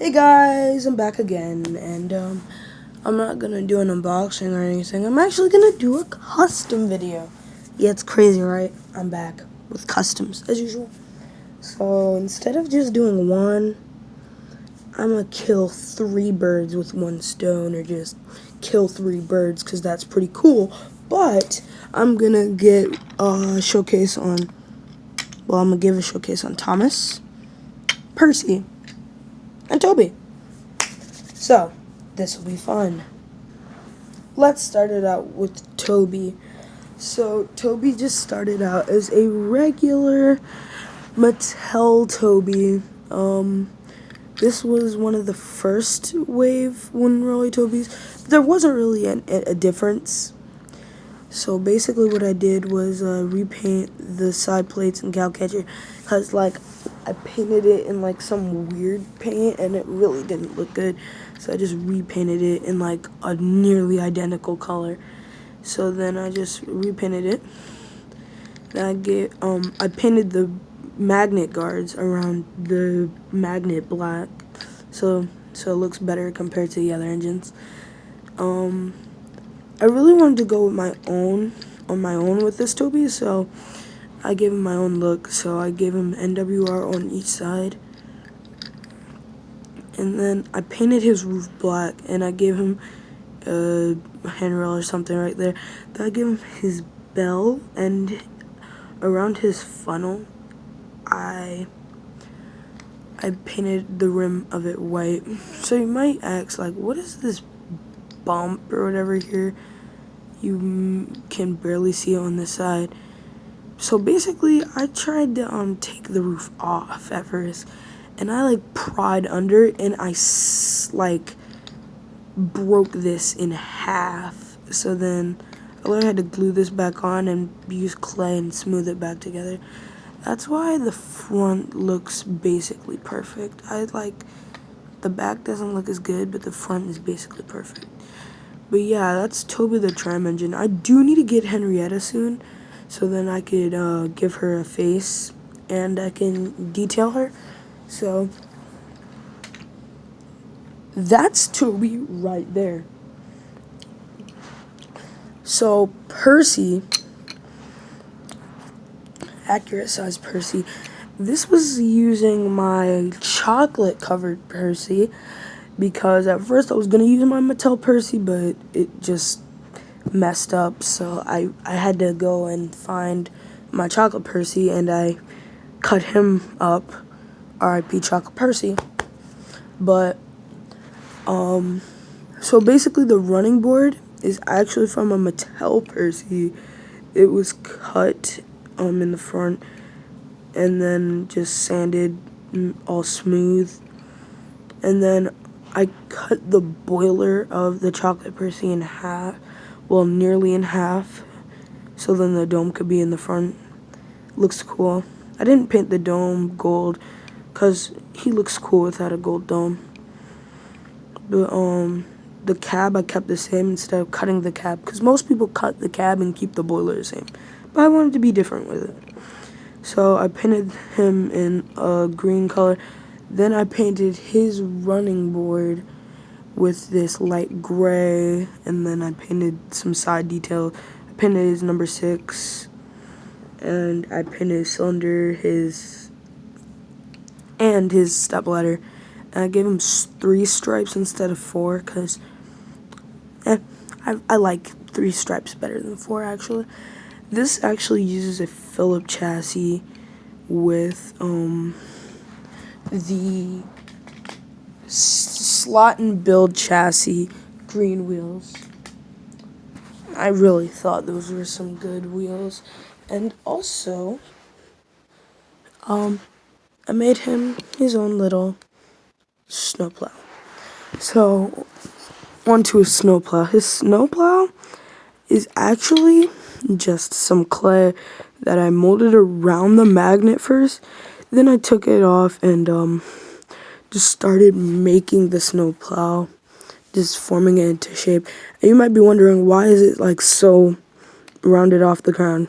Hey guys, I'm back again, and I'm not gonna do an unboxing or anything. I'm actually gonna do a custom video. Yeah, it's crazy, right? I'm back with customs as usual. So instead of just doing one, I'm gonna kill 3 birds with 1 stone, or just kill 3 birds because that's pretty cool. But I'm gonna get a showcase on. Well, I'm gonna give a showcase on Thomas, Percy, and Toby. So, this will be fun. Let's start it out with Toby. So, Toby just started out as a regular Mattel Toby. This was one of the first wave Wooden Rolly Tobys. There wasn't really a difference. So basically what I did was repaint the side plates and cow catcher, because like I painted it in like some weird paint and it really didn't look good. So I just repainted it in like a nearly identical color. So then I just repainted it. Then I painted the magnet guards around the magnet black, so it looks better compared to the other engines. I really wanted to go with on my own with this Toby, so I gave him my own look. So I gave him NWR on each side, and then I painted his roof black, and I gave him a handrail or something right there. Then I gave him his bell, and around his funnel, I painted the rim of it white. So you might ask, like, what is this bump or whatever here? You can barely see it on this side. So basically, I tried to take the roof off at first, and I like pried under it, and I like broke this in half. So then I literally had to glue this back on and use clay and smooth it back together. That's why the front looks basically perfect. The back doesn't look as good, but the front is basically perfect. But yeah, that's Toby the Tram Engine. I do need to get Henrietta soon, so then I could give her a face and I can detail her. So that's Toby right there. So Percy, accurate size Percy. This was using my chocolate covered Percy, because at first I was going to use my Mattel Percy, but it just messed up. So I had to go and find my chocolate Percy, and I cut him up, R.I.P. Chocolate Percy. But, so basically the running board is actually from a Mattel Percy. It was cut in the front and then just sanded all smooth, and then I cut the boiler of the chocolate Percy in half, well, nearly in half, so then the dome could be in the front. Looks cool. I didn't paint the dome gold because he looks cool without a gold dome. But the cab I kept the same instead of cutting the cab, because most people cut the cab and keep the boiler the same, but I wanted to be different with it. So I painted him in a green color. Then I painted his running board with this light gray, and then I painted some side detail. I painted his number 6, and I painted his cylinder, his stepladder. And I gave him 3 stripes instead of 4, because I like 3 stripes better than 4, actually. This actually uses a Phillips chassis with the slot and build chassis green wheels. I really thought those were some good wheels. And also, I made him his own little snowplow. So, onto his snowplow. His snowplow is actually just some clay that I molded around the magnet first. Then I took it off and just started making the snowplow, just forming it into shape. And you might be wondering, why is it like so rounded off the ground?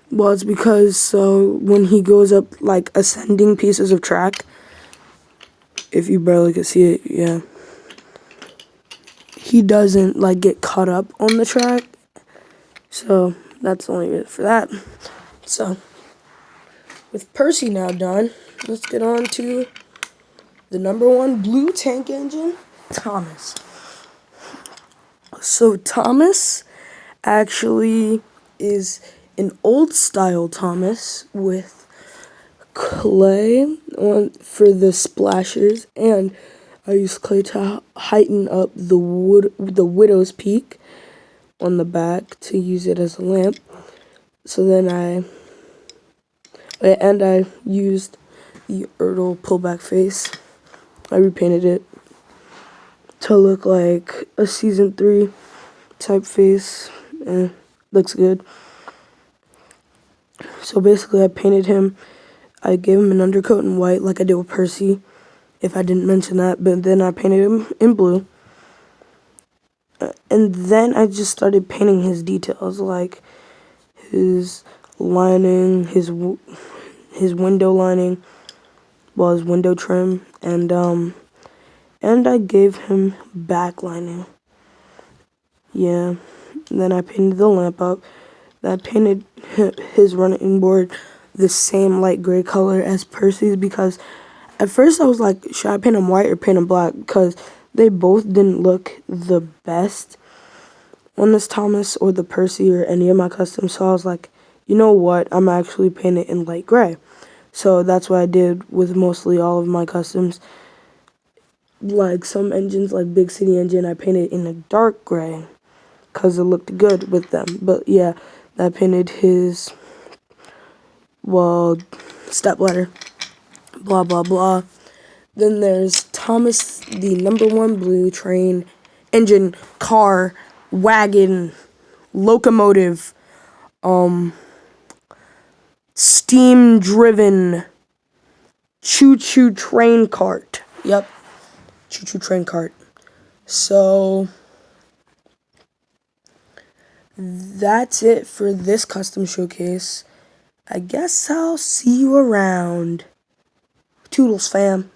Well, it's because so when he goes up like ascending pieces of track, If you barely could see it, yeah. He doesn't like get caught up on the track, so that's the only reason for that. So with Percy now done, let's get on to the #1 blue tank engine, Thomas. So Thomas actually is an old style Thomas with clay for the splashers, and I used clay to heighten up the widow's peak on the back to use it as a lamp. So then I used the Ertl pullback face. I repainted it to look like a season 3 type face. Looks good. So basically I painted him. I gave him an undercoat in white like I did with Percy, if I didn't mention that, but then I painted him in blue. And then I just started painting his details, like his lining, his window lining, well, his window trim, and I gave him back lining. Yeah. And then I painted the lamp up. Then I painted his running board the same light gray color as Percy's, because at first I was like, should I paint him white or paint him black? Because they both didn't look the best on this Thomas or the Percy or any of my customs. So I was like, you know what? I'm actually painting it in light gray. So that's what I did with mostly all of my customs. Like some engines, like Big City Engine, I painted in a dark gray because it looked good with them. But yeah, I painted his, well, step ladder, blah, blah, blah. Then there's Thomas, the #1 blue train, engine, car, wagon, locomotive, steam-driven choo-choo train cart. Yep, choo-choo train cart. So that's it for this custom showcase. I guess I'll see you around. Toodles, fam.